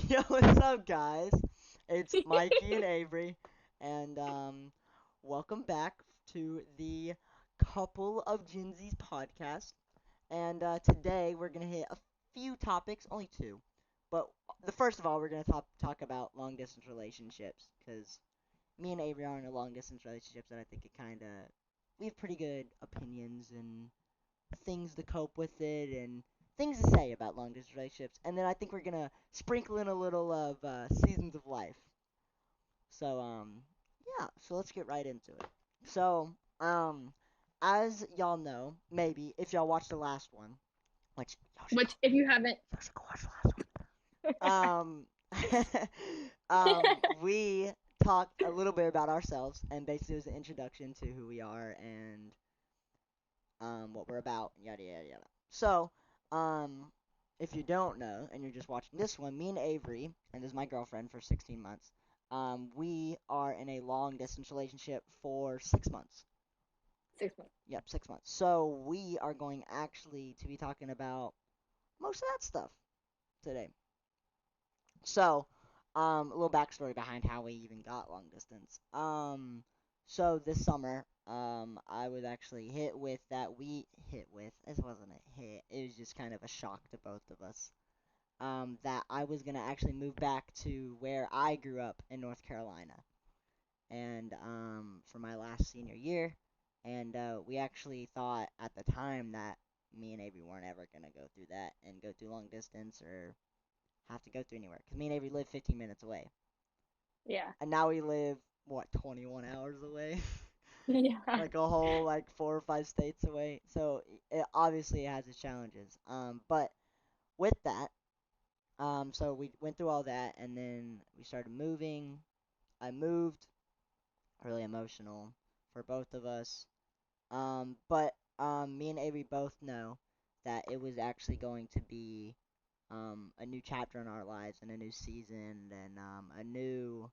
Yo, what's up, guys? It's Mikey and Avery, and welcome back to the Couple of Gen Z's podcast. And today we're gonna hit a few topics, only two, but the first of all, we're gonna talk about long distance relationships, because me and Avery are in a long distance relationship, and I think we have pretty good opinions and things to cope with it and things to say about long distance relationships. And then I think we're gonna sprinkle in a little of seasons of life. So yeah, so let's get right into it. So as y'all know, maybe if y'all watched the last one, which Which, if you haven't, y'all should go watch the last one. We talked a little bit about ourselves, and basically it was an introduction to who we are and what we're about, yada yada yada. So, um, if you don't know and you're just watching this one, me and Avery, and this is my girlfriend for 16 months, we are in a long distance relationship for 6 months. 6 months. Yep, 6 months. So we are going actually to be talking about most of that stuff today. So, a little backstory behind how we even got long distance. So this summer, I was actually hit with that we hit with. This wasn't a hit. It was just kind of a shock to both of us. That I was gonna actually move back to where I grew up in North Carolina, and for my last senior year, and we actually thought at the time that me and Avery weren't ever gonna go through that and go through long distance or have to go through anywhere. Because me and Avery live 15 minutes away. Yeah. And now we live, what, 21 hours away? Yeah. Like a whole, like, 4 or 5 states away. So it obviously has its challenges. But with that, so we went through all that and then we started moving. I moved, really emotional for both of us. But me and Avery both know that it was actually going to be a new chapter in our lives and a new season and a new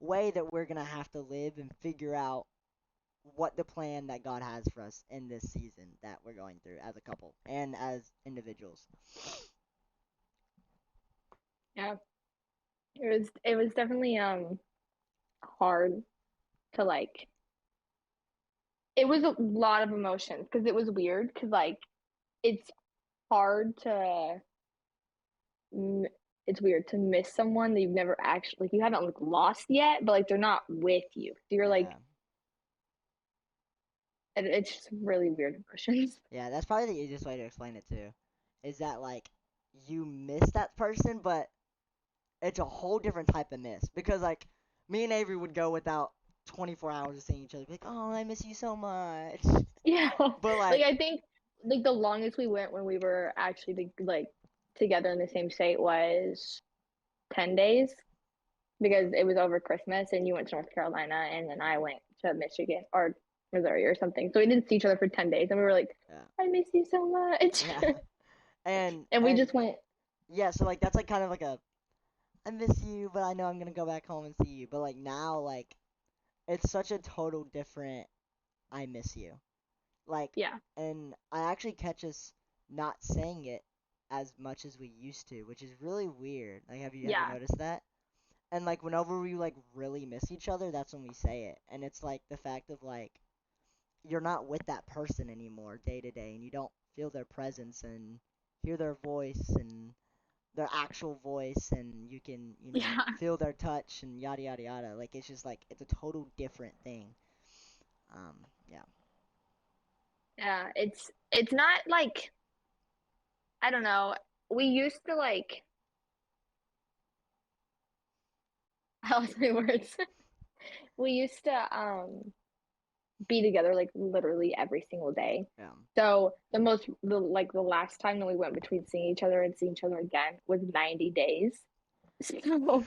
way that we're gonna have to live and figure out what the plan that God has for us in this season that we're going through as a couple and as individuals. Yeah. It was definitely hard to like it was a lot of emotions because it was weird because it's hard to m- it's weird to miss someone that you've never actually you haven't lost yet, but they're not with you. So you're Yeah, it's just really weird emotions. yeah, that's probably the easiest way to explain it too. Is that like you miss that person, but it's a whole different type of miss because like me and Avery would go without 24 hours of seeing each other, be like, oh, I miss you so much. Yeah. But like, I think the longest we went when we were actually together in the same state was 10 days because it was over Christmas and you went to North Carolina and then I went to Michigan or Missouri or something. So we didn't see each other for 10 days and we were like, yeah, I miss you so much. yeah, and And we and just went, yeah, so like that's like kind of like a I miss you, but I know I'm gonna go back home and see you. But like now, like it's such a total different I miss you. Like, yeah, and I actually catch us not saying it as much as we used to, which is really weird. Like, have you yeah, noticed that? And like whenever we like really miss each other, that's when we say it. And it's like the fact of like you're not with that person anymore day to day, and you don't feel their presence and hear their voice and their actual voice, and you can yeah, feel their touch and yada yada yada. Like it's just like it's a total different thing. Yeah. yeah. It's not I don't know. We used to I lost my words. We used to be together literally every single day. Yeah. So the last time that we went between seeing each other and seeing each other again was 90 days. So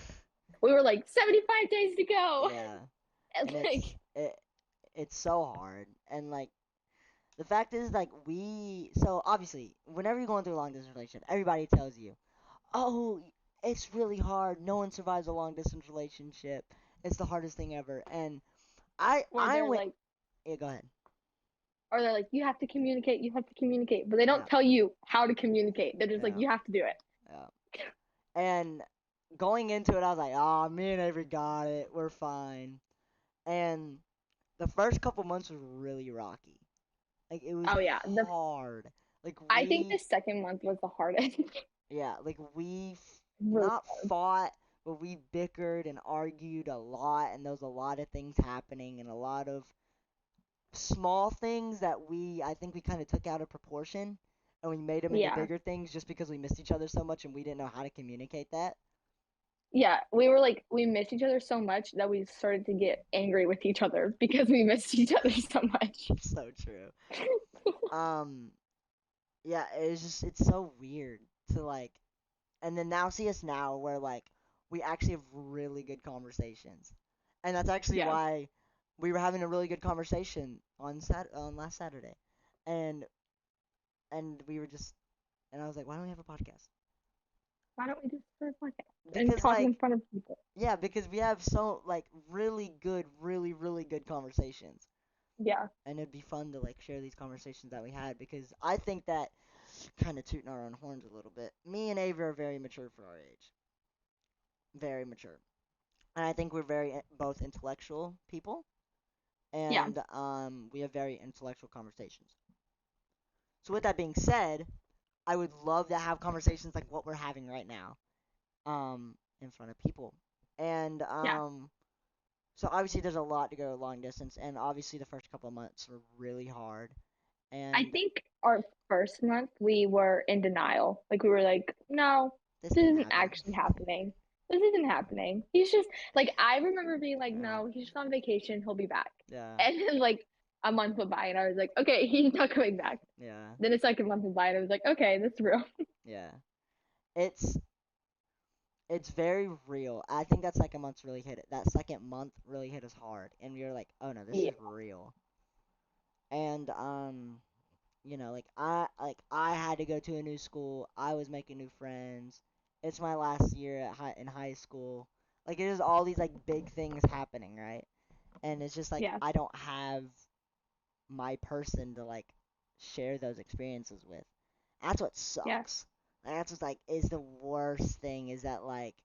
we were like 75 days to go. Yeah. And And it's so hard. And like the fact is like so obviously whenever you're going through a long distance relationship, everybody tells you, "Oh, it's really hard. No one survives a long distance relationship. It's the hardest thing ever." And or I they're went like yeah, go ahead. you have to communicate, but they don't Yeah. tell you how to communicate. They're just like Yeah. you have to do it. Yeah. And going into it, I was like, "Oh, me and Avery got it. We're fine." And the first couple months was really rocky. Like it was Oh yeah, the hard. Like I think the second month was the hardest. yeah, like we Really not hard. fought, but we bickered and argued a lot, and there was a lot of things happening, and a lot of small things that I think we kind of took out of proportion, and we made them into Yeah. bigger things just because we missed each other so much, and we didn't know how to communicate that. Yeah, we were like we missed each other so much that we started to get angry with each other because we missed each other so much. So true. Um, yeah, it's so weird to like, and then now see us now where like we actually have really good conversations, and that's actually Yeah. why we were having a really good conversation on last Saturday, and we were just and I was like, why don't we have a podcast? Why don't we just start a podcast and Because talk in like front of people? yeah, because we have so like really good, really good conversations, Yeah. and it'd be fun to like share these conversations that we had because I think that kind of tooting our own horns a little bit. Me and Avery are very mature for our age, very mature, and I think we're very both intellectual people, Yeah. and we have very intellectual conversations. So with that being said, I would love to have conversations like what we're having right now, in front of people, and Yeah. so obviously there's a lot to go long distance, and obviously the first couple of months were really hard, I and think our first month we were in denial. Like we were like, no, this this can't isn't happen. actually happening. This isn't happening. He's just like I remember being like, Yeah, no, he's just on vacation. He'll be back. yeah, And then like a month went by, and I was like, okay, he's not coming back. yeah, Then a second month went by, and I was like, okay, this is real. yeah. It's it's very real. I think that second month's really hit it. That second month really hit us hard, and we were like, oh no, this Yeah. is real. And like I had to go to a new school. I was making new friends. It's my last year in high school. Like it is all these like big things happening, right? And it's just like Yeah. I don't have my person to like share those experiences with. That's what Yeah. sucks. That's what's like is the worst thing is that like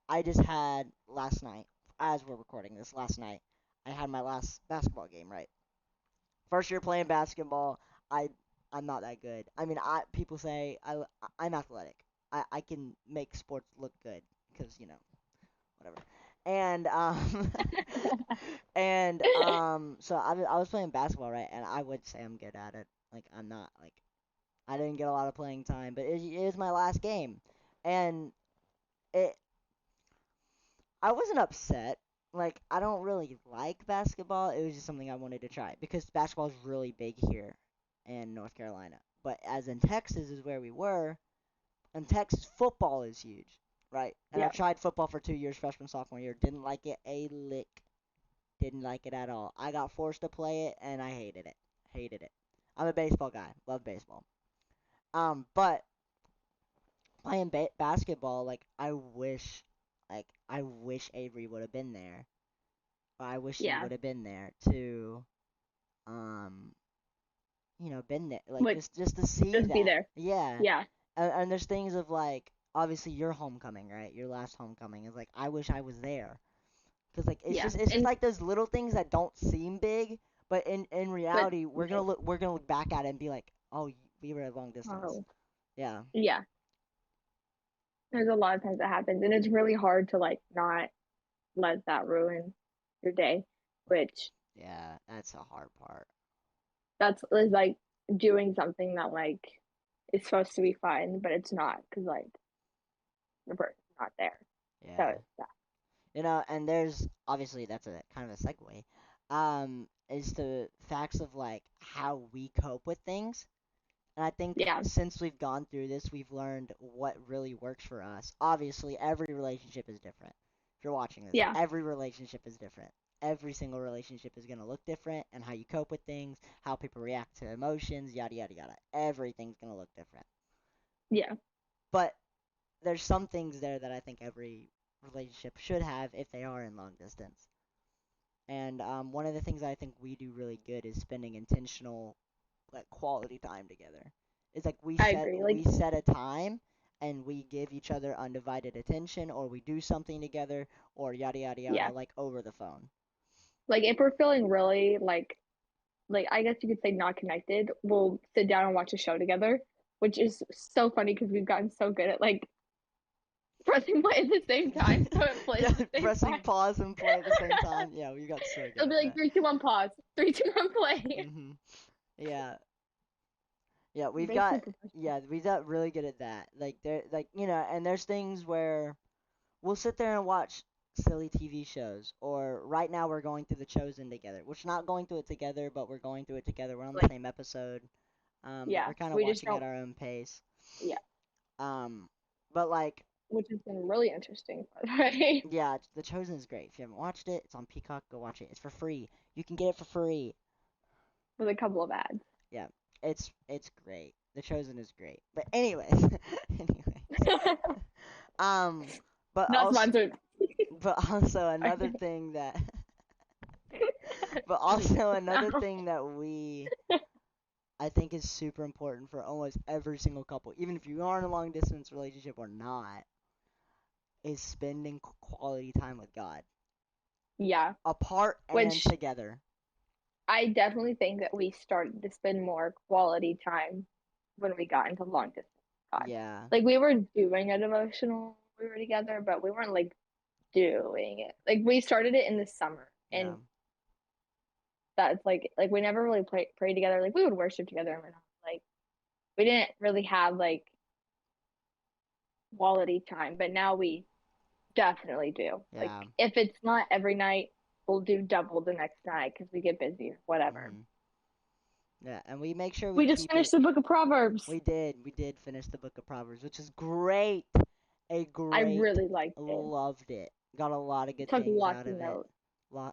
I just had last night as we're recording this last night I had my last basketball game, right? First year playing basketball, I I'm not that good. I mean, people say I'm athletic. I can make sports look good because whatever. And so I was playing basketball, right? And I would say I'm good at it. Like I'm not like I didn't get a lot of playing time, but it is my last game, and it I wasn't upset. Like I don't really like basketball. It was just something I wanted to try because basketball is really big here in North Carolina. But as in Texas is where we were, and Texas football is huge, right? And Yeah. I've tried football for 2 years, freshman sophomore year. Didn't like it a lick. Didn't like it at all. I got forced to play it, and I hated it. Hated it. I'm a baseball guy. Love baseball. But playing basketball, like I wish Avery would have been there. Or I wish you Yeah. would have been there to, um, been there, like Like just to see just be that. there. Yeah, Yeah. and there's things of like obviously your homecoming, right? Your last homecoming is like I wish I was there. Cause like Yeah. it's just And like those little things that don't seem big, but in but reality we're gonna look back at it and be like, oh, we were at long distance. oh Yeah, yeah. There's a lot of times that happens, and it's really hard to like not let that ruin your day, which yeah, that's a hard part. that's is like doing something that like is supposed to be fun, but it's not because like the person's not there. So Yeah. yeah, And there's obviously that's a kind of a segue. Is the facts of like how we cope with things. And I think yeah, since we've gone through this, we've learned what really works for us. Obviously, every relationship is different. If you're watching this, yeah, every relationship is different. Every single relationship is going to look different, and how you cope with things, how people react to emotions, yada, yada, yada. Everything's going to look different. yeah, But there's some things there that I think every relationship should have if they are in long distance. And one of the things I think we do really good is spending intentional, like quality time together. It's like I agree. we Like set a time, and we give each other undivided attention, or we do something together, or yada yada yada, Yeah. like over the phone. Like if we're feeling really like I guess you could say not connected, we'll sit down and watch a show together, which is so funny because we've gotten so good at like pressing play at the same time so it plays Yeah, at the same pressing time. pause and play at the same time. Yeah, we got so good It'll be at like that. three, two, one, pause. Three, two, one, play. Yeah, yeah, Basically professional. we got really good at that. Like there, like and there's things where we'll sit there and watch silly TV shows, or right now we're going through The Chosen together. We're not going through it together, but we're going through it together. We're on the Like same episode, but yeah, we're kind of we just watching at don't. our own pace. Yeah, Um, but like, which has been really interesting, by the way. yeah, The Chosen is great. If you haven't watched it, it's on Peacock. Go watch it. It's for free. You can get it for free. With a couple of ads. Yeah, it's great. The Chosen is great. But anyways, anyways, um, but Not also, sponsored. but also another thing that, but also another thing that we I think is super important for almost every single couple, even if you are in a long distance relationship or not, is spending quality time with God, Yeah, apart and which together. I definitely think that we started to spend more quality time when we got into long distance. God. Yeah, Like we were doing a devotional when we were together, but we weren't like doing it. Like we started it in the summer, yeah. and that's like we never really prayed together. Like we would worship together, and we're not like we didn't really have like quality time, but now we definitely do. Like Yeah. if it's not every night, we'll do double the next night because we get busy or whatever. Mhm. Yeah, and we make sure we We just keep it. finished the book of Proverbs. We did finish the book of Proverbs, which is great. A I great, really liked it. loved it. Got a lot of good Took things lots out of of it. notes.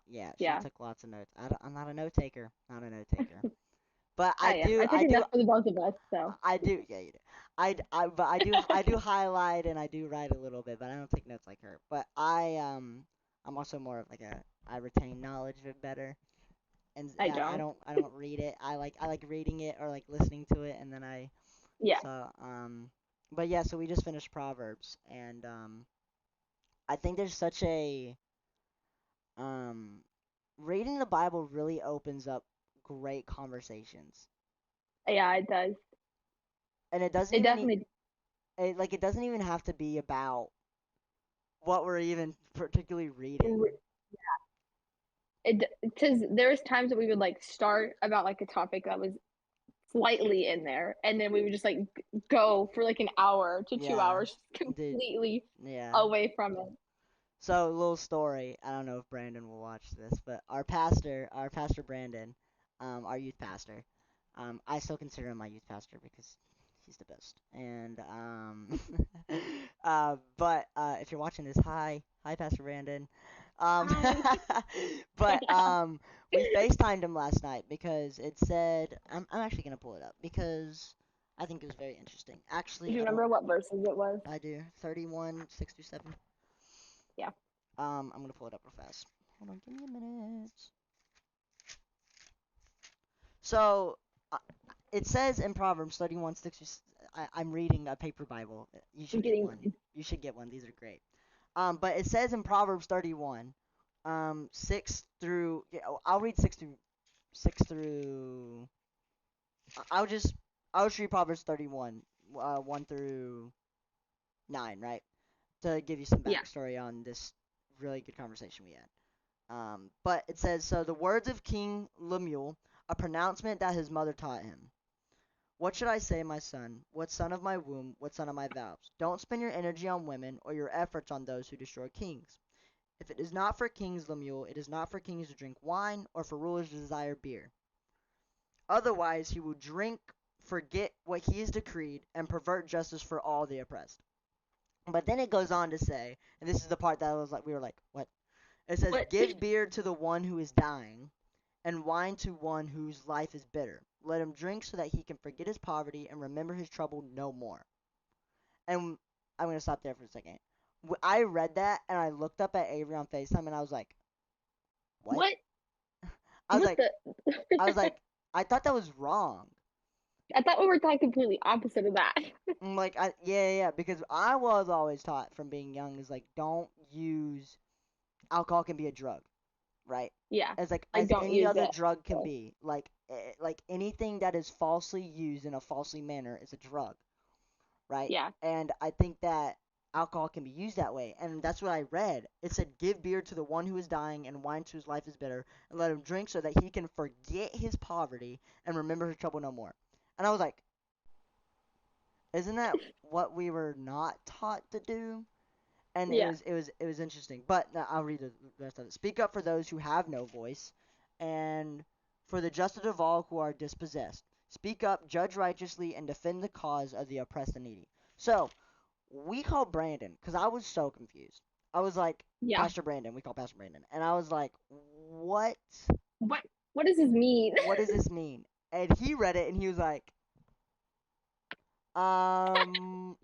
Yeah, she Yeah, took lots of notes. I'm not a note taker, not a note taker. But I am. I took enough for the both of us, so I do, yeah, you do. But I do highlight and I do write a little bit, but I don't take notes like her. But I'm also more of like I retain knowledge a bit better, and I don't. I don't read it. I like reading it or like listening to it, and then Yeah, so but yeah, so we just finished Proverbs, and I think there's such a um, reading the Bible really opens up great conversations, yeah, it does. and it doesn't It even definitely. it doesn't even have to be about what we're even particularly reading. It because there's times that we would like start about like a topic that was slightly in there, and then we would just like go for like an hour to two Yeah, hours dude. completely Yeah. away from it. So, a little story. I don't know if Brandon will watch this, but our pastor Brandon, our youth pastor, I still consider him my youth pastor because he's the best. And but if you're watching this, hi, Pastor Brandon. Um, Hi. but we FaceTimed him last night because it said I'm actually gonna pull it up because I think it was very interesting. Do Actually, you I don't. remember what verses it was? I do 31 6 through 7. Yeah. I'm gonna pull it up real fast. Hold on, give me a minute. So uh, it says in Proverbs 31 6. I'm reading a paper Bible. You I'm should get getting one. You should get one. These are great. But it says in Proverbs 31, 6 through. Yeah, I'll read 6 through. I'll just I'll just read Proverbs 31, 1 through 9, right? To give you some yeah. backstory on this really good conversation we had. But it says, so the words of King Lemuel, a pronouncement that his mother taught him. What should I say, my son? What son of my womb? What son of my vows? Don't spend your energy on women or your efforts on those who destroy kings. If it is not for kings, Lemuel, it is not for kings to drink wine or for rulers to desire beer. Otherwise, he will drink, forget what he has decreed, and pervert justice for all the oppressed. But then it goes on to say, and this is the part that was like, we were like, what? It says, What? give beer to the one who is dying, and wine to one whose life is bitter. Let him drink so that he can forget his poverty and remember his trouble no more. And I'm going to stop there for a second. I read that and I looked up at Avery on FaceTime and I was like, what? What? I was What like, the? I was like, I thought that was wrong. I thought we were talking completely opposite of that. Like yeah, because I was always taught from being young is like don't use alcohol can be a drug, right? Yeah. As like Like as don't any use other it. drug can So, be. Like anything that is falsely used in a falsely manner is a drug, right? yeah. And I think that alcohol can be used that way. And that's what I read. It said, "Give beer to the one who is dying and wine to whose life is bitter, and let him drink so that he can forget his poverty and remember his trouble no more." And I was like, isn't that what we were not taught to do? And Yeah. it was interesting. But I'll read the rest of it. Speak up for those who have no voice, and for the justice of all who are dispossessed. Speak up, judge righteously, and defend the cause of the oppressed and needy. So we called Brandon because I was so confused. I was like, Yeah. Pastor Brandon. We call Pastor Brandon, and I was like, what? What what does this mean? What does this mean? And he read it, and he was like,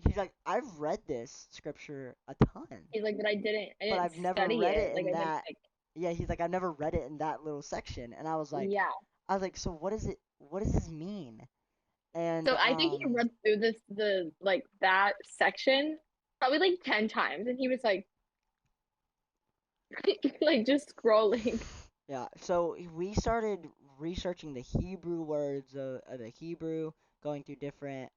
he's like, I've read this scripture a ton, He's like, but I but didn't I've never study read it. it Like in I didn't that. like Yeah, he's like, I've never read it in that little section, and yeah. I was like, so what is it? What does this mean? And So I think he read through the like that section probably like 10 times and he was like like just scrolling. yeah, so we started researching the Hebrew words of the Hebrew, going through different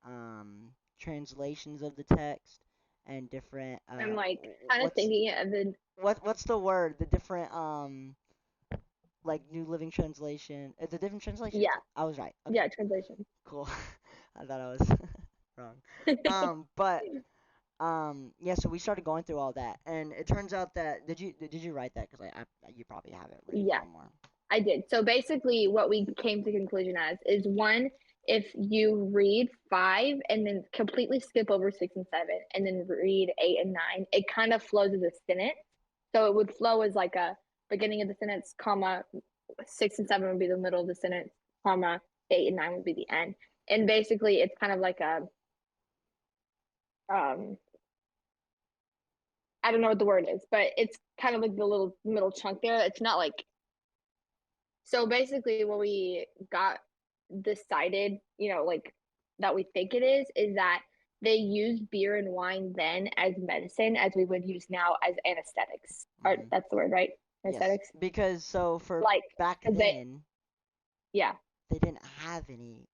translations of the text and different I'm like kind of thinking it and then what's the word? The different like New Living Translation. It's a different translations. yeah, I was right. Okay, yeah, translation. cool. I thought I was wrong. But yeah. So we started going through all that, and it turns out that did you write that? Because you probably have it written Yeah, somewhere. I did. So basically what we came to conclusion as is one, if you read five and then completely skip over six and seven and then read eight and nine, it kind of flows as a sentence. So it would flow as like a beginning of the sentence, comma, six and seven would be the middle of the sentence, comma, eight and nine would be the end. And basically it's kind of like a um I don't know what the word is, but it's kind of like the little middle chunk there. It's not like so basically what we got decided, like that we think it is that they use beer and wine then as medicine as we would use now as anesthetics. Or Hmm. that's the word, right? Yes, Anesthetics. because so for Like, back because they, then yeah. they didn't have any,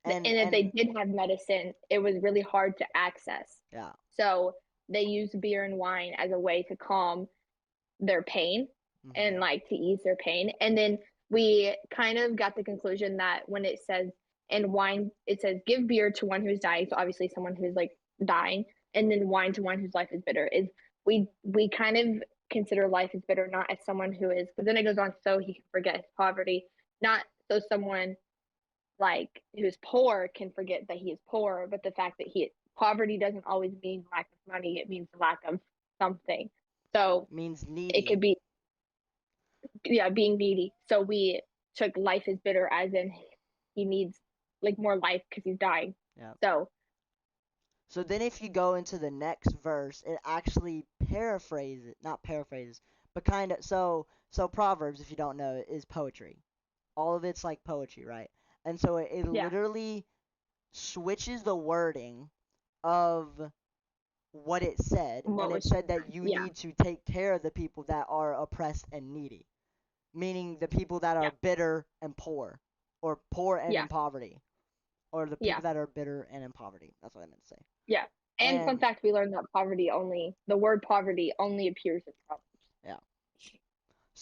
And if they and did have medicine, it was really hard to access. yeah. So they used beer and wine as a way to calm their pain and Hmm. like to ease their pain. And then we kind of got the conclusion that when it says and wine, it says give beer to one who's dying. So obviously someone who's like dying, and then wine to one whose life is bitter. Is we kind of consider life is bitter not as someone who is, but then it goes on so he can forget his poverty, not so someone like who's poor can forget that he is poor, but the fact that he poverty doesn't always mean lack of money, it means lack of something. So Means it needy. could be yeah, being needy. So we took life is bitter as in he needs like more life because he's dying. Yeah. So So then if you go into the next verse, it actually paraphrases, not paraphrases, but kind of so Proverbs, if you don't know, is poetry. All of it's like poetry, right? And so it yeah, literally switches the wording of what it said, and what it was said that you yeah, need to take care of the people that are oppressed and needy, meaning the people that yeah, are bitter and poor, or poor and yeah, in poverty, or the yeah, people that are bitter and in poverty. That's what I meant to say. yeah. And fun And fact, we learned that the word poverty only appears in Proverbs. yeah.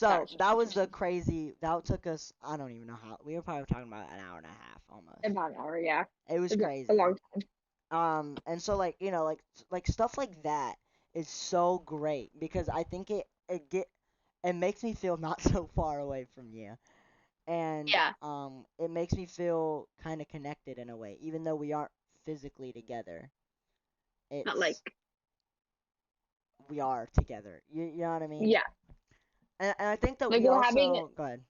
That So was just that was the interesting. crazy. That took us. I don't even know how. We were probably talking about an hour and a half almost. About an hour, yeah. It was A crazy. long time. And so like like stuff like that is so great because I think it makes me feel not so far away from you, and Yeah. it makes me feel kind of connected in a way, even though we aren't physically together. But It's like we are together. You know what I mean? yeah. And I think that Like we we're having also go ahead.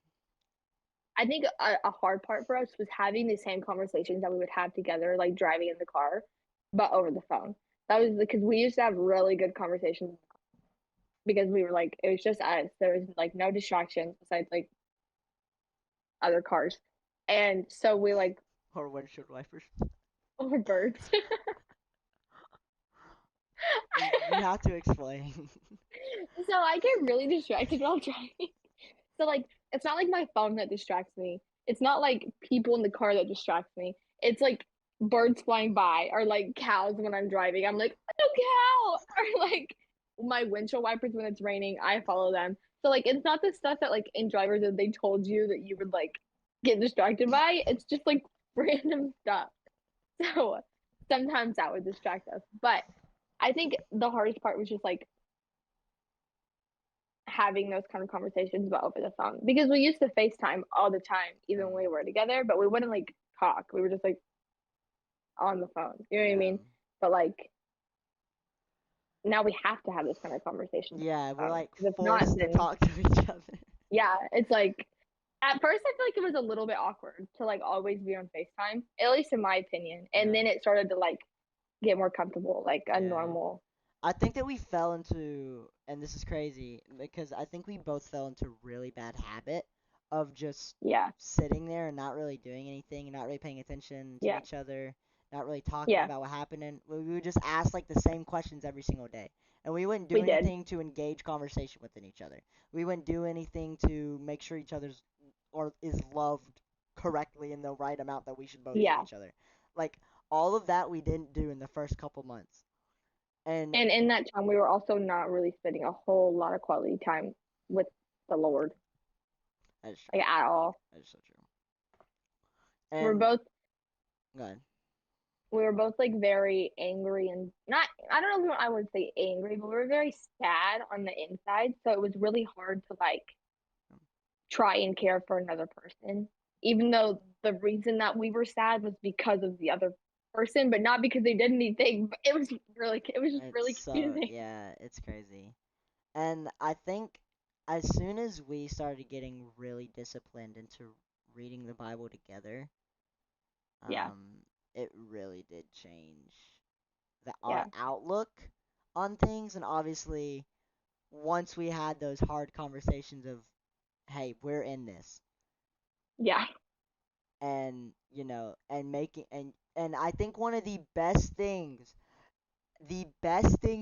I think a hard part for us was having the same conversations that we would have together, like driving in the car, but over the phone. That was because we used to have really good conversations because we were like, it was just us. There was like no distractions besides like other cars. And so we like or windshield wipers. or birds. You have to explain. So I get really distracted while driving. So like it's not like my phone that distracts me. It's not like people in the car that distracts me. It's like birds flying by or like cows when I'm driving. I'm like, no cow! Or like my windshield wipers when it's raining, I follow them. So like it's not the stuff that like in drivers that they told you that you would like get distracted by. It's just like random stuff. So sometimes that would distract us. But I think the hardest part was just like having those kind of conversations but over the phone because we used to FaceTime all the time even when we Mm, were together, but we wouldn't like talk. We were just like on the phone. You know what I yeah. mean? But like now we have to have this kind of conversation Yeah, we're on the phone like because if not, forced to then talk to each other. yeah, it's like at first I feel like it was a little bit awkward to like always be on FaceTime, at least in my opinion. And Yeah. then it started to like get more comfortable, like a Yeah. normal. I think that we fell into, and this is crazy, because I think we both fell into a really bad habit of just Yeah, sitting there and not really doing anything, not really paying attention to yeah, each other, not really talking yeah. about what happened, and we would just ask like the same questions every single day. And we wouldn't do We did. anything to engage conversation within each other. We wouldn't do anything to make sure each other's or is loved correctly in the right amount that we should both love Yeah. each other. Like all of that we didn't do in the first couple months. And And in that time, we were also not really spending a whole lot of quality time with the Lord, that is true. like at all. That is so true. We were And both good. we were both like very angry and not. I don't know if I would say angry, but we were very sad on the inside. So it was really hard to like try and care for another person, even though the reason that we were sad was because of the other person, but not because they did anything. But it was just It's really so confusing. yeah, it's crazy. And I think as soon as we started getting really disciplined into reading the Bible together, Yeah, um, it really did change our yeah, outlook on things. And obviously, once we had those hard conversations of, hey, we're in this, yeah. and and making and I think one of the best things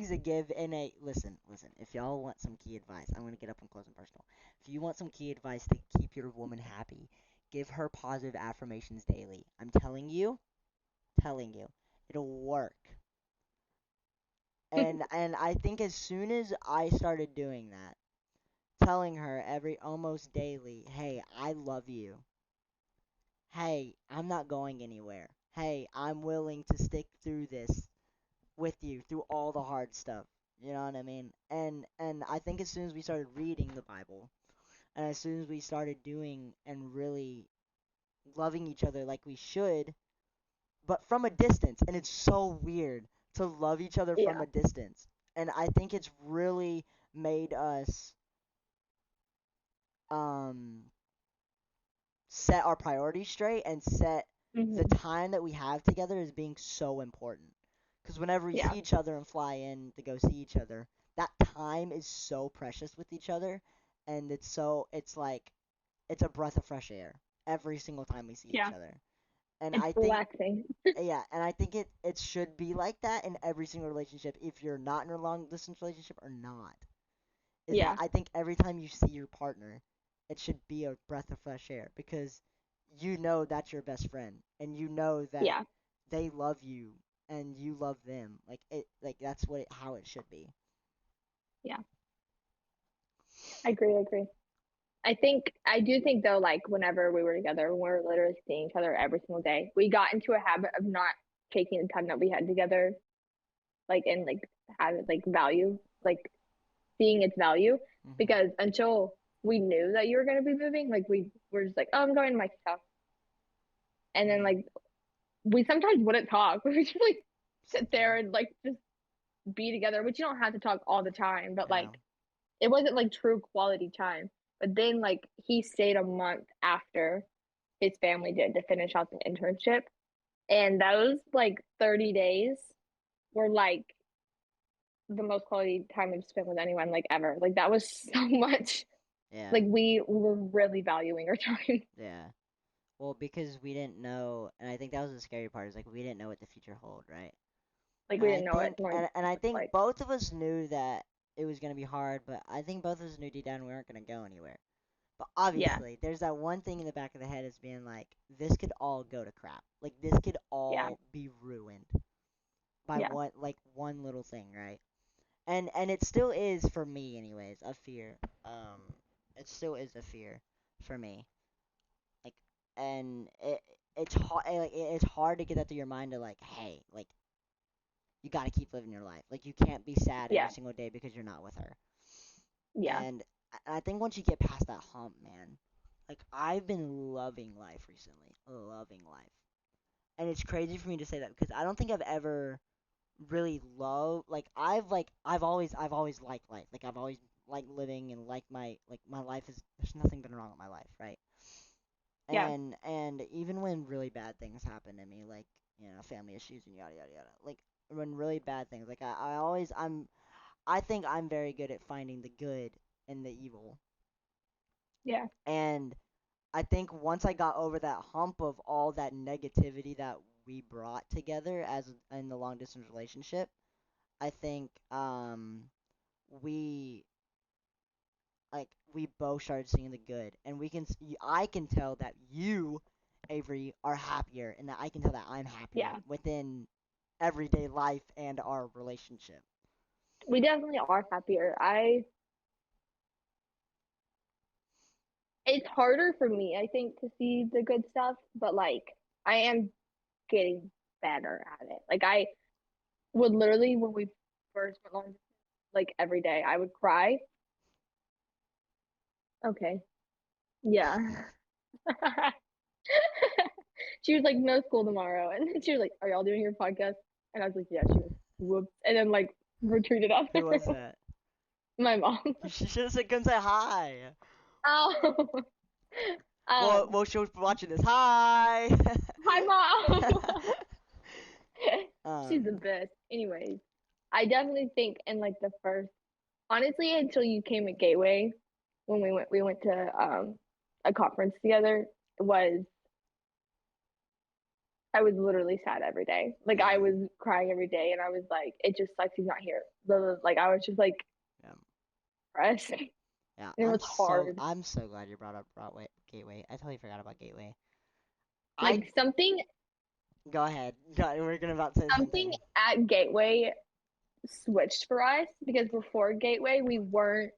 to give in a listen, if y'all want some key advice, I'm gonna get up and close and personal. If you want some key advice to keep your woman happy, give her positive affirmations daily. I'm telling you, it'll work. And I think as soon as I started doing that, telling her every almost daily, hey, I love you. Hey, I'm not going anywhere. Hey, I'm willing to stick through this with you through all the hard stuff. You know what I mean? And I think as soon as we started reading the Bible, and as soon as we started doing and really loving each other like we should, but from a distance, and it's so weird to love each other from Yeah. a distance. And I think it's really made us um set our priorities straight and set the Hmm. time that we have together as being so important. Because whenever we see Yeah. each other and fly in to go see each other, that time is so precious with each other, and it's like it's a breath of fresh air every single time we see each Yeah. other. And It's I think relaxing. yeah, and I think it should be like that in every single relationship, if you're not in a long distance relationship or not. Is that Yeah. I think every time you see your partner, it should be a breath of fresh air because you know that's your best friend and you know that Yeah. they love you and you love them. Like that's how it should be. Yeah. I agree. I agree. I do think though, like whenever we were together, when we were literally seeing each other every single day, we got into a habit of not taking the time that we had together, like and like have it like value, like seeing its value. Mhm. Because until we knew that you were gonna be moving, like we were just like, oh, I'm going to my stuff, and then Mhm. like we sometimes wouldn't talk. We would just like Sit sit there there. and like just be together, which you don't have to talk all the time, but Yeah. like it wasn't like true quality time. But then like he stayed a month after his family did to finish out the internship. And those like 30 days were like the most quality time I've spent with anyone like ever. Like that was so much. Yeah. Like we were really valuing our time. Yeah. Well, because we didn't know, and I think that was the scary part. Is like we didn't know what the future hold, right? Like And we I didn't know what think, life and I looked think like. both of us knew that it was gonna be hard, but I think both of us knew deep down we weren't gonna go anywhere. But Yeah, obviously, there's that one thing in the back of the head is being like, this could all go to crap. Like this could yeah, all be ruined by yeah, one little thing, right? And it still is for me, anyways, a fear. It still is a fear for me. Like, and it's hard. It's hard to get that through your mind to like, hey, like you got to keep living your life. Like you can't be sad every yeah, single day because you're not with her. yeah, And I think once you get past that hump, man, like I've been loving life recently, loving life. And it's crazy for me to say that because I don't think I've ever really loved I've always liked life. Like I've always liked living and my life is there's nothing been wrong with my life, right? yeah, And even when really bad things happen to me, like, family issues and yada yada yada. Like when really bad things, like I think I'm very good at finding the good in the evil. yeah, And I think once I got over that hump of all that negativity that we brought together as in the long distance relationship, I think we we both started seeing the good, and I can tell that you, Avery, are happier, and that I can tell that I'm happier yeah. within everyday life and our relationship. We definitely are happier. It's harder for me, I think, to see the good stuff, but like I am getting better at it. Like I would literally when we first went on like every day, I would cry. Okay. Yeah. She was like, no school tomorrow. And then she was like, are y'all doing your podcast? And I was like, yeah. She was, whoops. And then like retreated off the Who was room. that? My mom. She should have said, "Come say hi." Oh. Well, she was watching this. Hi. Hi, mom. She's the um, best. Anyways, I definitely think in like the first, honestly, until you came at Gateway, when we went to a conference together, was I was literally sad every day. Like I yeah, was crying every day, and I was like, it just sucks he's not here. Like I was just like yeah, depressed, and yeah. it was hard. I'm so glad you brought up Broadway Gateway. I totally forgot about Gateway. I Like Go ahead. We're gonna about to say the same something thing. at Gateway switched for us because before Gateway we weren't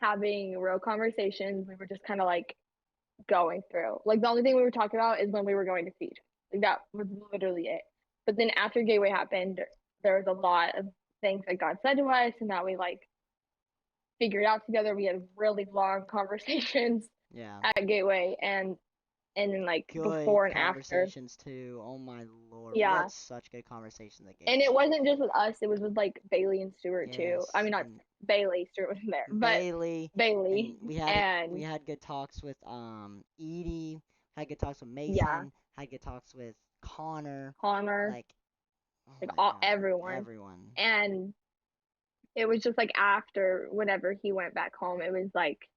having real conversations. We were just kind of like going through. Like the only thing we were talking about is when we were going to feed. Like that was literally it. But then after Gateway happened, there was a lot of things that God said to us, and that we like figured out together. We had really long conversations Yeah. at Gateway, and then like Good before and after. conversations too. Oh my lord, we Yeah, had such good conversations at and it Gateway. wasn't just with us; it was with like Bailey and Stuart too. I Yes, mean, not and Bailey. Stuart wasn't there, but Bailey, and Bailey we and had good talks with Edie, had good talks with yeah, Mason, had good talks with Connor, Connor, like oh like my all god, everyone. everyone. And it was just like after whenever he went back home, it was like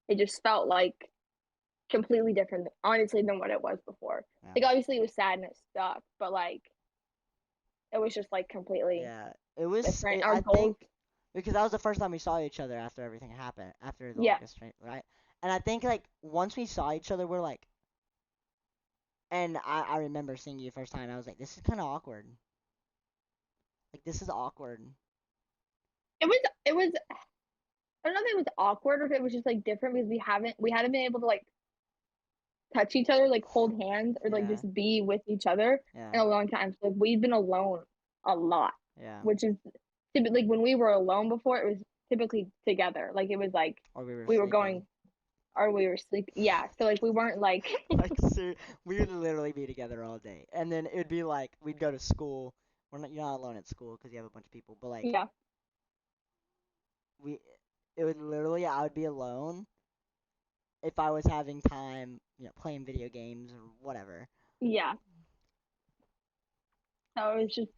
it just felt like completely different, honestly, than what it was before. Yeah. Like obviously it was sad and it sucked, but like it was just like completely Yeah. It was different. it, Our I goals, think because that was the first time we saw each other after everything happened, after the yeah, longest train, right? And I think like once we saw each other, we're like, and I remember seeing you the first time. I was like, this is kind of awkward. Like this is awkward. it was. I don't know if it was awkward or if it was just like different because we hadn't been able to like touch each other, like hold hands or like Yeah. just be with each other Yeah. in a long time. So like we've been alone a lot, Yeah. which is typically like when we were alone before, it was typically together. Like it was like Or we were we were sleeping. going or we were sleeping. Yeah. So like we weren't like Like we would literally be together all day, and then it'd be like we'd go to school. You're not alone at school because you have a bunch of people, but like yeah. we, it would literally I would be alone if I was having time, playing video games or whatever. Yeah. So it was just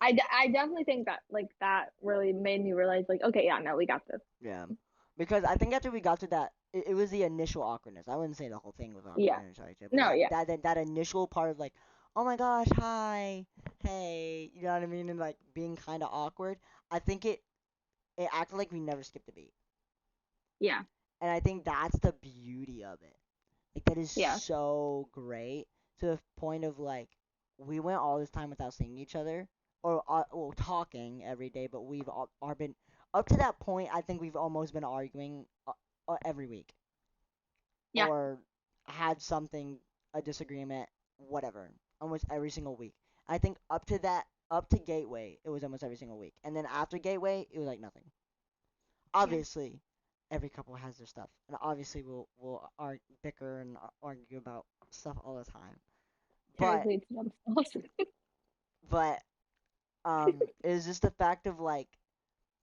I definitely think that like that really made me realize like okay, yeah, no, we got this. Yeah, because I think after we got to that. it was the initial awkwardness. I wouldn't say the whole thing was awkward Yeah. in each other, but No, yeah. that initial part of like, oh my gosh, hi, hey, you know what I mean, and like being kind of awkward. I think it acted like we never skipped a beat, Yeah. and I think that's the beauty of it. Like that is Yeah. so great to the point of like we went all this time without seeing each other or well talking every day, but we've all been up to that point. I think we've almost been arguing every week Yeah. or had something a disagreement, whatever, almost every single week. I think up to Gateway, it was almost every single week, and then after Gateway, it was like nothing. Yeah. Obviously, every couple has their stuff, and obviously bicker and argue about stuff all the time. But Typically, it's dumb stuff. but it was just the fact of like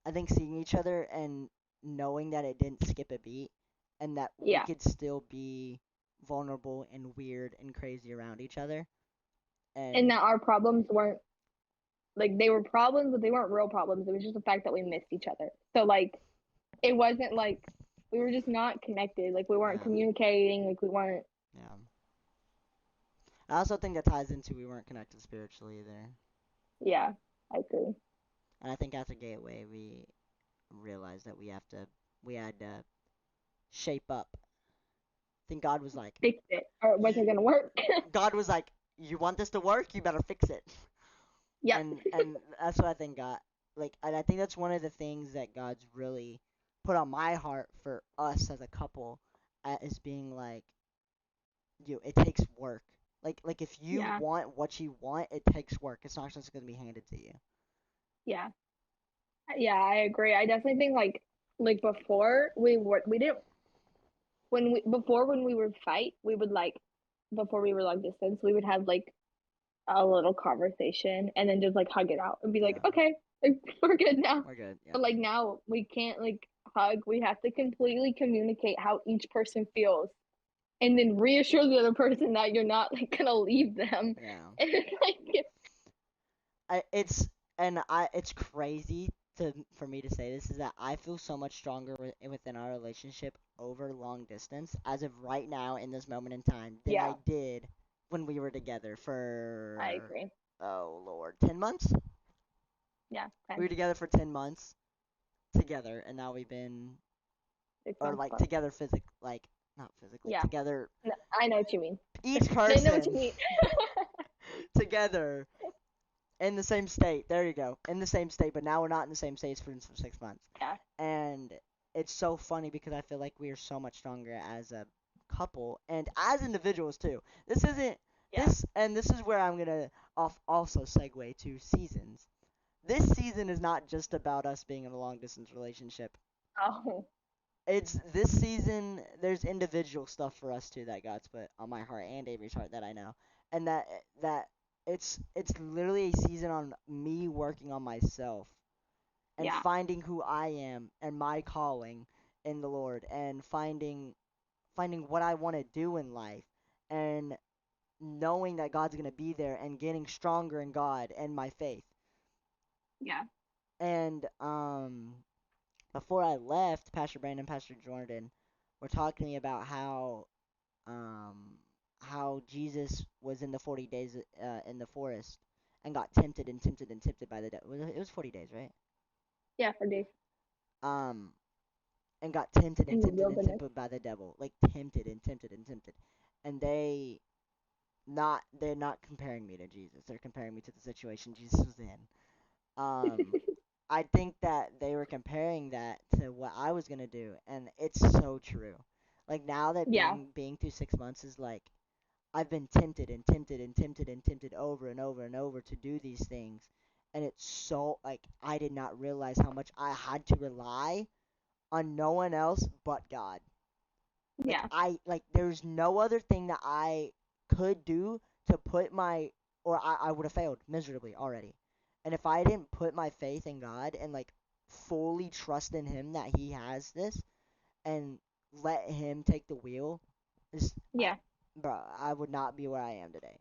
I think seeing each other and knowing that it didn't skip a beat, and that we Yeah. could still be vulnerable and weird and crazy around each other. And And that our problems weren't like they were problems, but they weren't real problems. It was just the fact that we missed each other. So like it wasn't like we were just not connected. Like we weren't yeah, communicating. Like we weren't. yeah. I also think that ties into we weren't connected spiritually either. Yeah, I agree. And I think after Gateway, we realized that we had to shape up. I think God was like, Fix it, or it you, wasn't gonna work. God was like, you want this to work? You better fix it. Yep. And that's what I think God like, and I think that's one of the things that God's really put on my heart for us as a couple, is being like, it takes work. Like if you Yeah. want what you want, it takes work. It's not just gonna be handed to you. Yeah. Yeah. I agree. I definitely think like before we didn't when we would fight we would like before we were long distance we would have like a little conversation and then just like hug it out and be like Yeah, okay like, we're good now. we're good. Yeah, But like now we can't like hug. We have to completely communicate how each person feels and then reassure the other person that you're not like gonna leave them. yeah. And it's like It's and I it's crazy to for me to say this is that I feel so much stronger within our relationship over long distance as of right now in this moment in time than yeah, I did when we were together I for agree. oh Lord, 10 months. Yeah, We 10, were together for 10 months together, and now we've been 6 months like plus. together like not physically Yeah, together no, I know what you mean. each I know what you person mean. together in the same state. There you go, in the same state, but now we're not in the same state for 6 months. Yeah, And it's so funny because I feel like we are so much stronger as a couple and as individuals too. This isn't yeah. this, and this is where I'm gonna also segue to seasons. This season is not just about us being in a long distance relationship. Oh, It's this season. There's individual stuff for us too that God's put on my heart and Avery's heart that I know, and that it's literally a season on me working on myself and yeah, finding who I am and my calling in the Lord and finding what I want to do in life and knowing that God's going to be there and getting stronger in God and my faith. yeah, And before I left, Pastor Brandon, Pastor Jordan were talking to me about um how Jesus was in the 40 days in the forest and got tempted and tempted and tempted by the devil. It was 40 days, right? yeah. For days Um and got tempted and in the tempted and wilderness. tempted by the devil, like tempted and tempted and tempted. And they're not comparing me to Jesus. They're comparing me to the situation Jesus was in. Um, I think that they were comparing that to what I was gonna do, and it's so true. Like now that Yeah, being through 6 months is like I've been tempted and tempted and tempted and tempted over and over and over to do these things, and it's so like I did not realize how much I had to rely on no one else but God. yeah, Like there's no other thing that I could do to put my or I would have failed miserably already. And if I didn't put my faith in God and like fully trust in him that he has this and let him take the wheel, just yeah. bro, I would not be where I am today.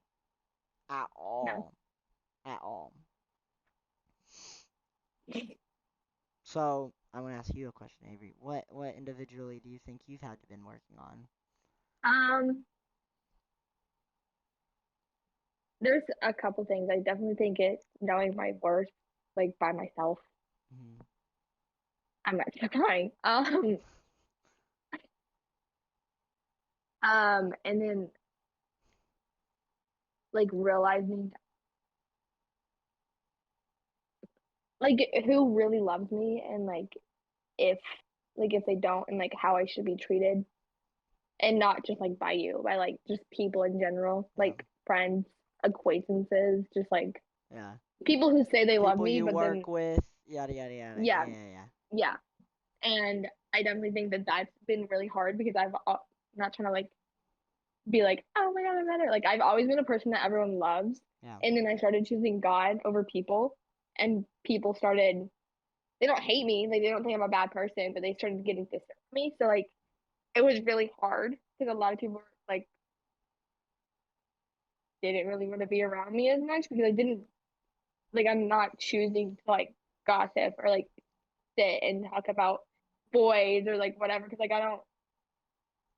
At No. all. At all. So I want to ask you a question, Avery. What individually do you think you've had to been working on? Um, there's a couple things. I definitely think it's knowing my worth, like by myself. Hmm. I'm actually crying. And then like realizing like who really loves me and if if they don't and like how I should be treated and not just like by you, by like just people in general, Yeah, like friends, acquaintances, just like yeah. people who say they love People me, you but then work with, yada yada yada. yeah, Yeah, yeah, yeah. yeah. And I definitely think that that's been really hard because I've not trying to like be like, oh my God, I'm better. Like I've always been a person that everyone loves. Yeah. And then I started choosing God over people and people started they don't hate me, like they don't think I'm a bad person, but they started getting distant from me. So like it was really hard because a lot of people like didn't really want to be around me as much because I didn't like I'm not choosing to like gossip or like sit and talk about boys or like whatever because like I don't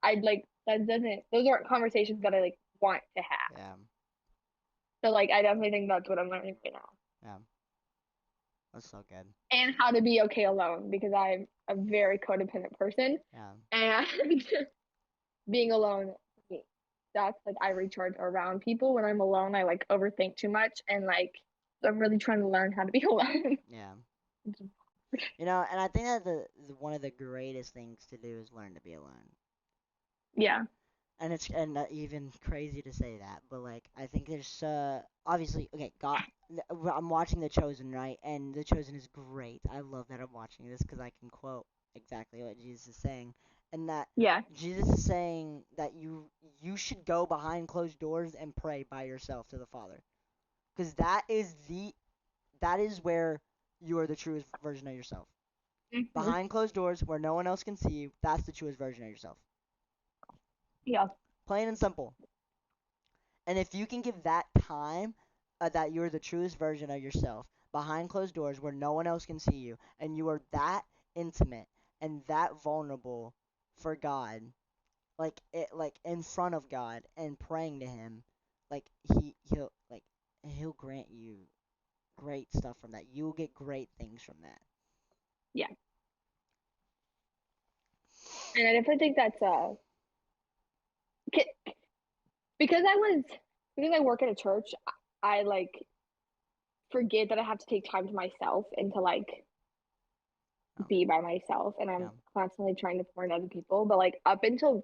I'd like that doesn't those aren't conversations that I like want to have. Yeah. So like I definitely think that's what I'm learning right now. Yeah. That's so good. And how to be okay alone because I'm a very codependent person Yeah. and being alone me. That's like I recharge around people. When I'm alone, I like overthink too much and like so I'm really trying to learn how to be alone. Yeah. And I think that the one of the greatest things to do is learn to be alone. Yeah. And it's even crazy to say that, but like I think there's obviously okay. God, I'm watching The Chosen, right? And The Chosen is great. I love that I'm watching this because I can quote exactly what Jesus is saying, and that Yeah. Jesus is saying that you should go behind closed doors and pray by yourself to the Father, because that is where you are the truest version of yourself. Hmm. Behind closed doors where no one else can see you, that's the truest version of yourself. Yeah. Plain and simple. And if you can give that time, that you're the truest version of yourself behind closed doors where no one else can see you, and you are that intimate and that vulnerable for God, like in front of God and praying to Him, like he'll grant you great stuff from that. You'll get great things from that. Yeah. And I definitely think that's because because I work at a church, I like forget that I have to take time to myself and to like Oh, be by myself and yeah, I'm constantly trying to pour into other people. But like up until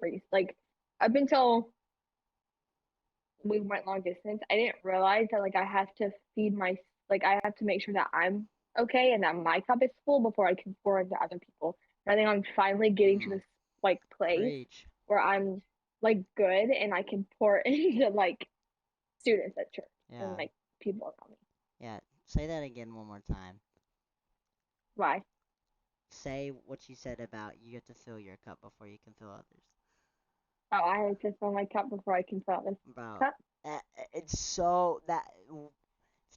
we went long distance, I didn't realize that like I have to feed my like I have to make sure that I'm okay and that my cup is full before I can pour into other people. And I think I'm finally getting to mm, this like place preach. where I'm like good and I can pour into like students at church and Yeah, like people around me. yeah. Say that again one more time. Why? Say what you said about you have to fill your cup before you can fill others. Oh, I have to fill my cup before I can fill this Bro, cup. it's so that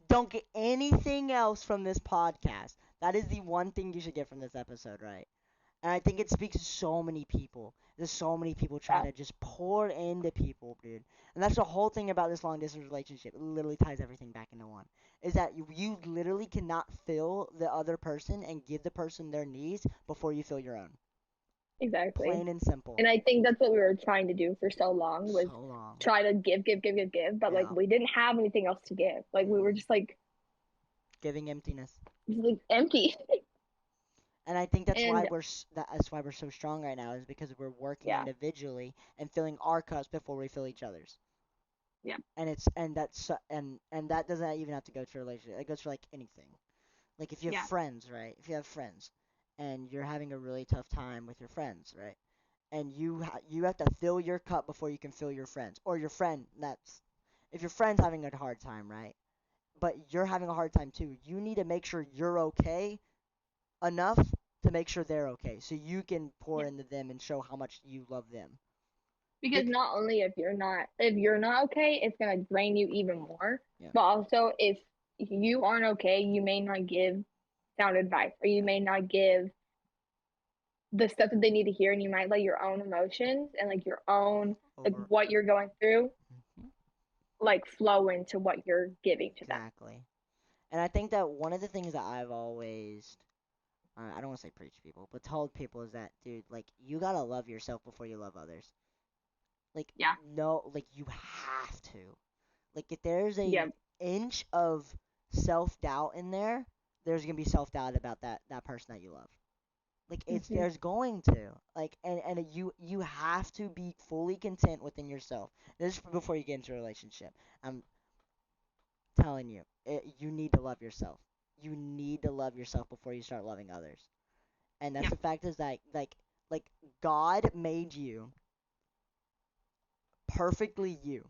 don't get anything else from this podcast. That is the one thing you should get from this episode, right? And I think it speaks to so many people. There's so many people trying Yeah, to just pour into people, dude. And that's the whole thing about this long distance relationship. It literally ties everything back into one. Is that you literally cannot fill the other person and give the person their needs before you fill your own. exactly. Plain and simple. And I think that's what we were trying to do for so long was So long. try to give, but like Yeah. we didn't have anything else to give. Like we were Mm-mm. Giving emptiness. just like empty. And I think that's why And that's why we're so strong right now is because we're working yeah, individually and filling our cups before we fill each other's. yeah, And that doesn't even have to go to a relationship. It goes for like anything. Like if you have yeah, friends, right? If you have friends and you're having a really tough time with your friends, right? And you have to fill your cup before you can fill your friends or your friend that's if your friend's having a hard time, right? But you're having a hard time too. You need to make sure you're okay enough to make sure they're okay so you can pour yeah. into them and show how much you love them. Because Bec- not only if you're not okay, it's gonna drain you even more. yeah, But also if you aren't okay, you may not give sound advice or you yeah, may not give the stuff that they need to hear, and you might let your own emotions and like your own like Over. what you're going through Mhm. like flow into what you're giving to them. Exactly. And I think that one of the things that I've always, I don't want to say preach to people, but told people is that, dude, like, you gotta love yourself before you love others. Like, Yeah. no, like, you have to. Like, if there's Yeah. a inch of self doubt in there, there's gonna be self doubt about that person that you love. Like, it's Hmm. there's going to like, and you have to be fully content within yourself. This is before you get into a relationship. I'm telling you, you need to love yourself. You need to love yourself before you start loving others. And that's Yeah. the fact is that like God made you perfectly you.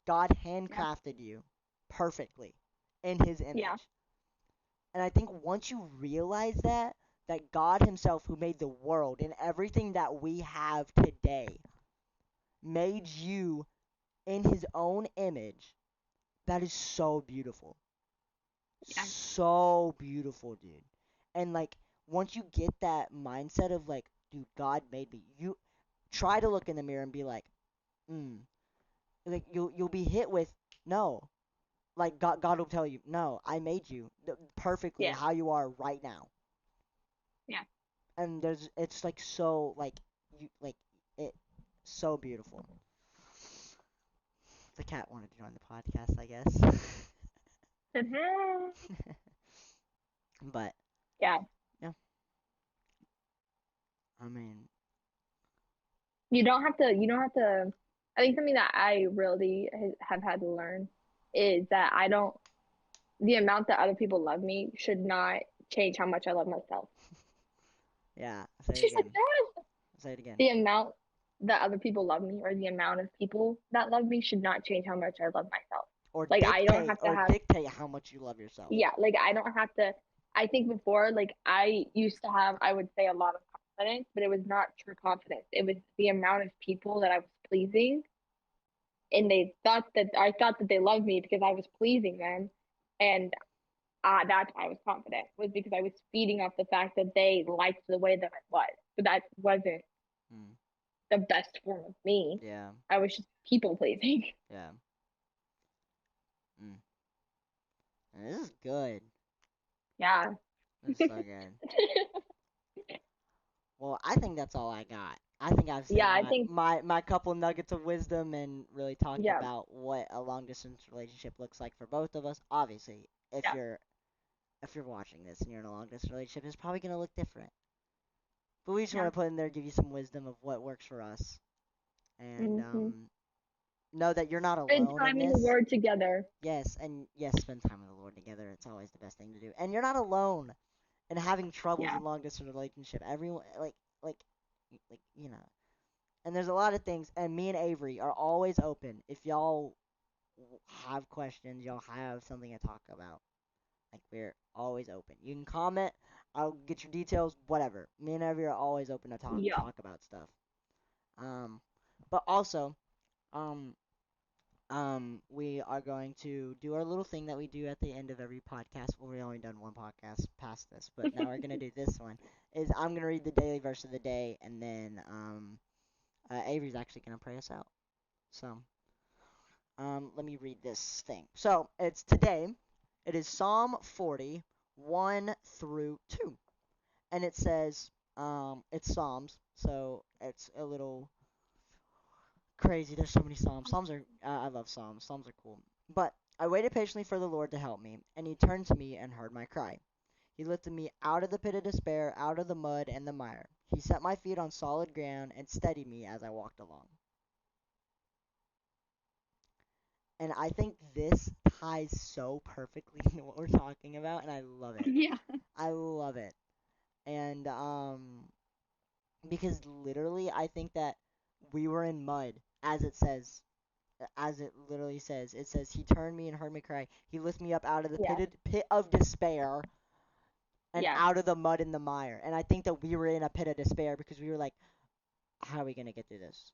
God Yeah. handcrafted you perfectly in his Yeah. image. And I think once you realize that God himself who made the world and everything that we have today made you in his own image, that is so beautiful. Yeah. So beautiful, dude. And like once you get that mindset of like, dude, God made me, you try to look in the mirror and be like, like you'll be hit with no. Like God will tell you, no, I made you perfectly Yeah. how you are right now. Yeah. And there's it's like so like you like it so beautiful. The cat wanted to join the podcast, I guess. But Yeah. yeah, I mean, You don't have to I think something that I really have had to learn is that I don't the amount that other people love me should not change how much I love myself. yeah. Say it She's like, again. "No." Say it again. The amount that other people love me or the amount of people that love me should not change how much I love myself. Like I don't have to Or have dictate how much you love yourself. yeah, like I don't have to I think before like I used to have I would say a lot of confidence, but it was not true confidence. It was the amount of people that I was pleasing and they thought that I thought that they loved me because I was pleasing them and that's why I was confident was because I was feeding off the fact that they liked the way that I was. But that wasn't Mm, the best form of me. yeah, I was just people pleasing. yeah. Mm. And this is good. Yeah. This is so good. Well, I think that's all I got. I think I've said Yeah, I think my couple nuggets of wisdom and really talked yeah, about what a long distance relationship looks like for both of us. Obviously, yeah. if you're watching this and you're in a long distance relationship, it's probably gonna look different. But we just want Yeah. to put in there, give you some wisdom of what works for us, and Hmm. know that you're not Spend alone in time in the this. Word together. Yes, and yes, spend time with the Lord together. It's always the best thing to do. And you're not alone in having troubles Yeah. in long distance relationship. Everyone like like And there's a lot of things. And me and Avery are always open. If y'all have questions, y'all have something to talk about. Like we're always open. You can comment. I'll get your details. Whatever. Me and Avery are always open to Yeah. talk about stuff. Um, but also um we are going to do our little thing that we do at the end of every podcast. Well, we only done one podcast past this, but now we're gonna do this one. Is I'm gonna read the daily verse of the day, and then Avery's actually gonna pray us out. So let me read this thing. So it's today. It is Psalm 40, 1 through 2, and it says it's Psalms, so it's a little crazy. There's so many Psalms. Psalms are I love Psalms. Psalms are cool. But I waited patiently for the Lord to help me, and He turned to me and heard my cry. He lifted me out of the pit of despair, out of the mud and the mire. He set my feet on solid ground and steadied me as I walked along. And I think this ties so perfectly into what we're talking about, and I love it. Yeah. I love it. And because literally, I think that we were in mud, as it says, as it literally says. It says, He turned me and heard me cry. He lifted me up out of the Yeah. pit of despair and Yeah. out of the mud and the mire. And I think that we were in a pit of despair because we were like, how are we going to get through this?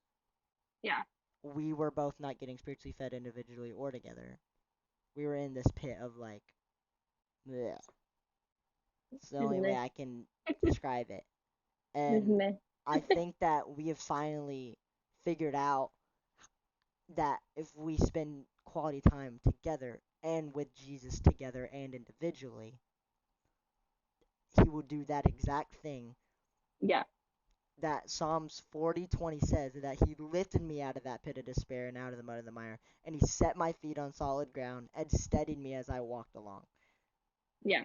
Yeah. We were both not getting spiritually fed individually or together. We were in this pit of like, bleh. It's the only way I can describe it. And Meh. I think that we have finally figured out that if we spend quality time together and with Jesus together and individually, he will do that exact thing Yeah. that Psalms 40:20 says, that he lifted me out of that pit of despair and out of the mud of the mire, and he set my feet on solid ground and steadied me as I walked along Yeah.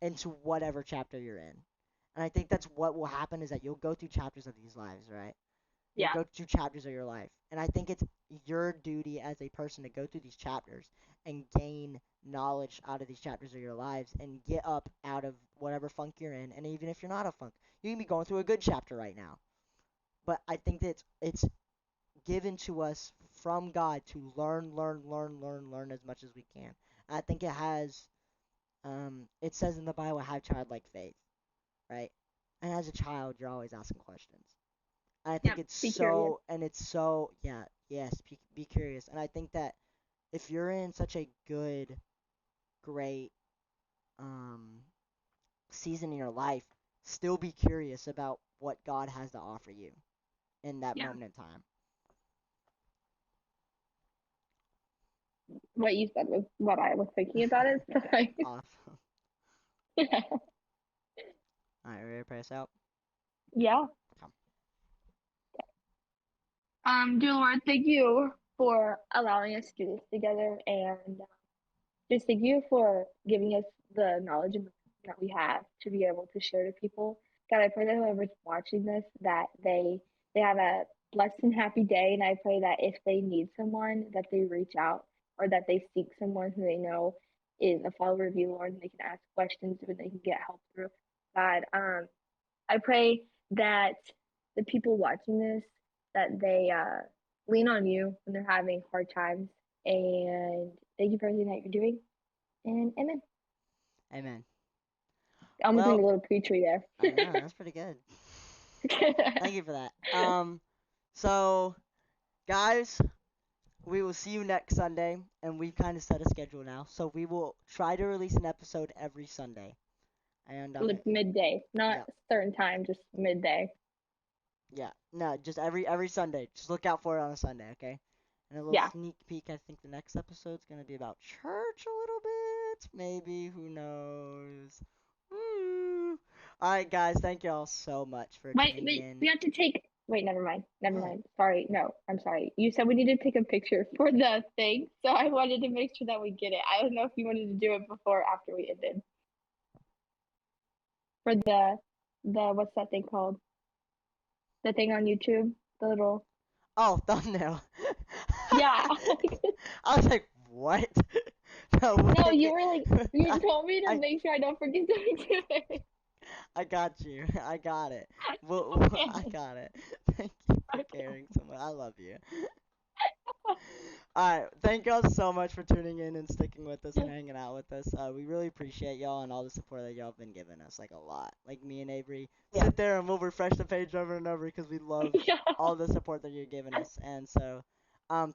into whatever chapter you're in. And I think that's what will happen, is that you'll go through chapters of these lives, right? You'll Yeah. go through chapters of your life. And I think it's your duty as a person to go through these chapters and gain knowledge out of these chapters of your lives and get up out of whatever funk you're in. And even if you're not a funk, you can be going through a good chapter right now. But I think that it's given to us from God to learn as much as we can. I think it has, it says in the Bible, have childlike faith, right? And as a child, you're always asking questions. And I think Yep. Be curious. yeah, yes, be curious. And I think that if you're in such a good, great, um, season in your life, still be curious about what God has to offer you in that Yeah. moment in time. What you said was what I was thinking about it. So like, Awesome. All right, ready to pray us out? yeah. Come. Dear Lord, thank you for allowing us to do this together, and just thank you for giving us the knowledge and that we have to be able to share to people. God, I pray that whoever's watching this, that they have a blessed and happy day, and I pray that if they need someone, that they reach out or that they seek someone who they know is a follower of you, Lord, and they can ask questions and they can get help through. God, I pray that the people watching this, that they lean on you when they're having hard times, and thank you for everything that you're doing. And amen. Amen. I almost made Well, a little preachery I know that's pretty good. there. Thank you for that. So guys, we will see you next Sunday, and we've kind of set a schedule now. So we will try to release an episode every Sunday. And Like midday, not yeah, certain time, just midday. yeah, no, just every Sunday. Just look out for it on a Sunday, okay? And a little Yeah. sneak peek. I think the next episode's gonna be about church a little bit, maybe. Who knows? Woo. All right, guys. Thank you all so much for Wait, tuning wait. in. We have to take. Wait, never mind. Never What? mind. Sorry. No, I'm sorry. You said we need to take a picture for the thing, so I wanted to make sure that we get it. I don't know if you wanted to do it before or after we ended for the what's that thing called? The thing on YouTube, the little. Oh, thumbnail. Yeah. I was like, what? No, we'll No, take you it. were like you I, told me to I, make sure I don't forget to do it. I got you. I got it. I Okay. got it. Thank you for Okay. caring so much. I love you. All right. Thank y'all so much for tuning in and sticking with us and hanging out with us. We really appreciate y'all and all the support that y'all have been giving us. Like a lot. Like me and Avery Yeah. sit there and we'll refresh the page over and over because we love Yeah. all the support that you're giving us. And so,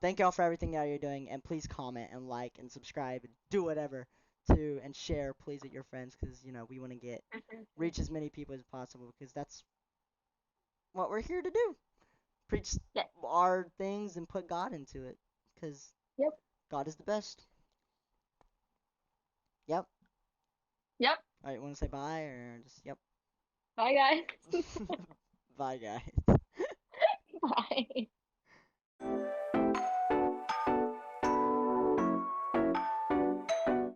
thank y'all for everything that you're doing. And please comment and like and subscribe and do whatever to and share, please, with your friends, because we want to get reach as many people as possible, because that's what we're here to do. Preach Yeah. our things and put God into it, because Yep. God is the best. Yep. Yep. All right, want to say bye or just yep? Bye, guys. Bye, guys. Bye.